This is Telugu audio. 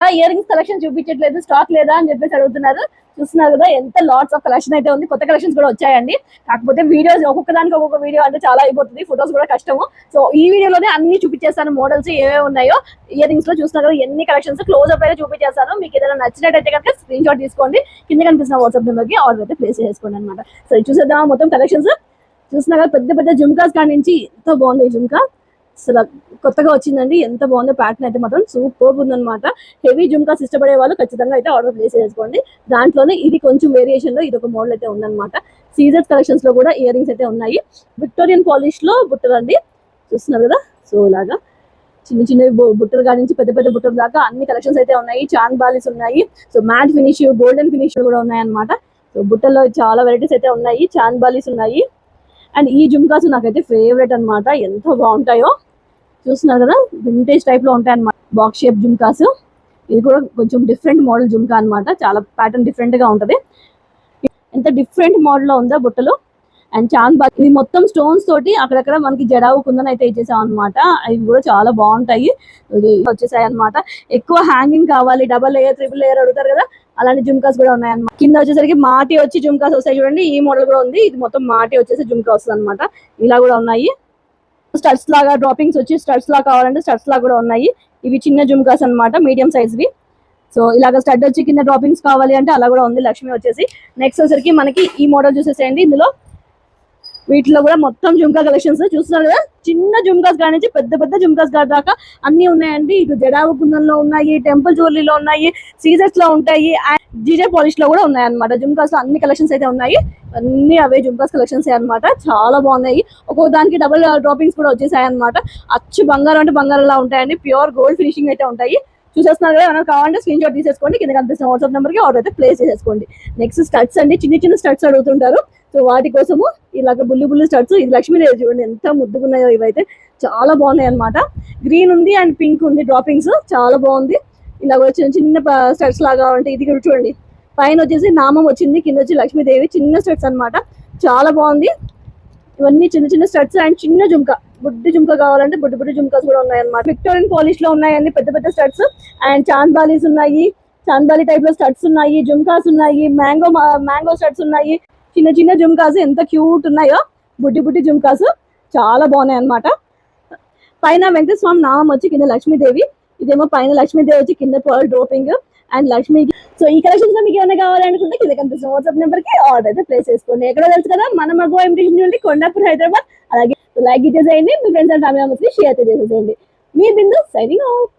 ఇయర్ రింగ్స్ కలెక్షన్ చూపించట్లేదు, స్టాక్ లేదా అని చెప్పేసి అడుగుతున్నారు. చూస్తున్నారు కదా ఎంత లాట్స్ ఆఫ్ కలెక్షన్ అయితే ఉంది. కొత్త కలెక్షన్స్ కూడా వచ్చాయండి. కాకపోతే వీడియోస్ ఒక్కొక్క దానికి ఒక్కొక్క వీడియో అంటే చాలా అయిపోతుంది, ఫొటోస్ కూడా కష్టము. సో ఈ వీడియోలోనే అన్ని చూపించేస్తాను, మోడల్స్ ఏమేమి ఉన్నాయో. ఇయర్ రింగ్స్ లో చూస్తున్నారు కదా ఎన్ని కలెక్షన్స్ క్లోజ్ అప్ అయితే చూపించేస్తాను. మీకు ఏదైనా నచ్చినట్టయితే కనుక స్క్రీన్ షాట్ తీసుకోండి, కింద కనిపిస్తున్న వాట్సాప్ నెంబర్ కి ఆర్డర్ అయితే ప్లేస్ చేసుకోండి అనమాట. సో చూసేద్దాం మొత్తం కలెక్షన్స్. చూస్తున్నారు కదా పెద్ద పెద్ద జుమ్కాస్ కాడి నుంచి ఎంత బాగుంది ఈ జుమ్కా. అసలు కొత్తగా వచ్చిందండి, ఎంత బాగుందో ప్యాటర్న్ అయితే మాత్రం సూపర్ ఉందన్నమాట. హెవీ జుమ్కాస్ ఇష్టపడే వాళ్ళు ఖచ్చితంగా అయితే ఆర్డర్ ప్లేస్ చేసుకోండి. దాంట్లోనే ఇది కొంచెం వేరియేషన్ లో ఇది ఒక మోడల్ అయితే ఉందన్నమాట. సీజర్స్ కలెక్షన్స్ లో కూడా ఇయర్ రింగ్స్ అయితే ఉన్నాయి. విక్టోరియన్ పాలిష్ లో బుట్టలు అండి, చూస్తున్నారు కదా. సో ఇలాగా చిన్న చిన్న బుట్టలు కాడి నుంచి పెద్ద పెద్ద బుట్టలు దాకా అన్ని కలెక్షన్స్ అయితే ఉన్నాయి. చాన్ బాలీస్ ఉన్నాయి, so matte finish, golden finish కూడా ఉన్నాయి అనమాట. సో బుట్టల్లో చాలా వెరైటీస్ అయితే ఉన్నాయి. చాన్ బాలీస్ ఉన్నాయి. అండ్ ఈ జుమ్కాస్ నాకైతే ఫేవరెట్ అనమాట, ఎంత బాగుంటాయో. చూస్తున్నారు కదా వింటేజ్ టైప్ లో ఉంటాయి అనమాట, బాక్స్ షేప్ జుమ్కాస్. ఇది కూడా కొంచెం డిఫరెంట్ మోడల్ జుమ్కా అనమాట, చాలా ప్యాటర్న్ డిఫరెంట్ గా ఉంటది. ఎంత డిఫరెంట్ మోడల్ లో ఉందో బుట్టలు. అండ్ చాంద్ బాగ్ ఇది మొత్తం స్టోన్స్ తోటి అక్కడక్కడ మనకి జడావు కుందని అయితే ఇచ్చేసాం అనమాట. ఇవి కూడా చాలా బాగుంటాయి, వచ్చేసాయి అనమాట. ఎక్కువ హ్యాంగింగ్ కావాలి, డబల్ లేయర్ ట్రిపుల్ లేయర్ అడుగుతారు కదా, అలాంటి జుమ్కాస్ కూడా ఉన్నాయన్నమాట. కింద వచ్చేసరికి మాటి వచ్చి జుమ్కాస్ వస్తాయి చూడండి, ఈ మోడల్ కూడా ఉంది. ఇది మొత్తం మాటి వచ్చేసి జుమ్కా వస్తుంది అనమాట. ఇలా కూడా ఉన్నాయి. స్టడ్స్ లాగా డ్రాపింగ్స్ వచ్చి స్టడ్స్ లాగా కావాలంటే స్టడ్స్ లాగా కూడా ఉన్నాయి. ఇవి చిన్న జుమ్కాస్ అనమాట, మీడియం సైజ్వి. సో ఇలాగ స్టడ్ వచ్చి కింద డ్రాపింగ్స్ కావాలి అంటే అలా కూడా ఉంది. లక్ష్మి వచ్చేసి నెక్స్ట్ వచ్చేసరికి మనకి ఈ మోడల్ చూసేసేయండి. ఇందులో వీటిలో కూడా మొత్తం జుమ్కా కలెక్షన్స్ చూస్తున్నారు కదా, చిన్న జుమ్కాస్ కాడి నుంచి పెద్ద పెద్ద జుమ్కాస్ దాకా అన్ని ఉన్నాయండి. ఇటు జడావు కుందంలో ఉన్నాయి, టెంపుల్ జ్యువెలరీలో ఉన్నాయి, సీజర్స్ లో ఉంటాయి, జీజే పాలిష్ లో కూడా ఉన్నాయి అనమాట. జుమ్కాస్ లో అన్ని కలెక్షన్స్ అయితే ఉన్నాయి. అన్ని అవే జుమ్కాస్ కలెక్షన్స్ అనమాట, చాలా బాగున్నాయి. ఒక్కొక్క దానికి డబుల్ డ్రాపింగ్స్ కూడా వచ్చేసాయి అనమాట. అచ్చు బంగారం అంటే బంగారంలా ఉంటాయండి, ప్యూర్ గోల్డ్ ఫినిషింగ్ అయితే ఉంటాయి. చూసేస్తున్నారు కదా, మనకు కావాలంటే స్క్రీన్ షాట్ తీసేసుకోండి, కింద కనిపిస్తున్న వాట్సాప్ నెంబర్ కి ఆర్డర్ అయితే ప్లేస్ చేసేసుకోండి. నెక్స్ట్ స్టడ్స్ అండి, చిన్న చిన్న స్టడ్స్ అడుగుతుంటారు. సో వాటి కోసము ఇలాగ బుల్లి బుల్లి స్టడ్స్. ఇది లక్ష్మీదేవి చూడండి ఎంత ముద్దుగున్నాయో, ఇవైతే చాలా బాగున్నాయి అనమాట. గ్రీన్ ఉంది అండ్ పింక్ ఉంది డ్రాపింగ్స్, చాలా బాగుంది. ఇలా చిన్న చిన్న స్టడ్స్ లాగా ఉంటాయి. ఇది కూడా చూడండి, పైన వచ్చేసి నామం వచ్చింది, కింద వచ్చి లక్ష్మీదేవి, చిన్న స్టడ్స్ అనమాట, చాలా బాగుంది. ఇవన్నీ చిన్న చిన్న స్టడ్స్ అండ్ చిన్న జుమ్కా, బుడ్డి జుమ్కా కావాలంటే బుడ్డి బుడ్డి జుమ్కాస్ కూడా ఉన్నాయన్నమాట. విక్టోరియన్ పాలిష్ లో ఉన్నాయండి పెద్ద పెద్ద స్టడ్స్. అండ్ చాంద్ బాలీస్ ఉన్నాయి, చాంద్ బాలీ టైప్ లో స్టడ్స్ ఉన్నాయి, జుమ్కాస్ ఉన్నాయి, మ్యాంగో స్టడ్స్ ఉన్నాయి. చిన్న చిన్న జుమ్కాస్ ఎంత క్యూట్ ఉన్నాయో, బుడ్డి బుడ్డి జుమ్కాస్ చాలా బాగున్నాయి అనమాట. పైన వెంకటేశ్వర స్వామి నామం వచ్చి కింద లక్ష్మీదేవి, ఇదేమో పైన లక్ష్మీదేవి వచ్చి కింద పర్ల్ డ్రాపింగ్ అండ్ లక్ష్మీకి. సో ఈ కలెక్షన్స్ లో మీకు ఏమైనా కావాలనుకుంటే కింద కనిపిస్తున్న వాట్సాప్ నెంబర్ కి ఆర్డర్ అయితే ప్లేస్ చేసుకోండి. ఎక్కడో తెలుసు కదా, మన మగవా ఇమిటేషన్ నుండి కొండాపూర్ హైదరాబాద్. అలాగే లైక్ ఇచ్చేసేయండి, మీ ఫ్రెండ్స్ అండ్ ఫ్యామిలీ మెంబర్స్ కి షేర్ చేసేసేయండి. మీ బిందు సైనింగ్ ఆఫ్.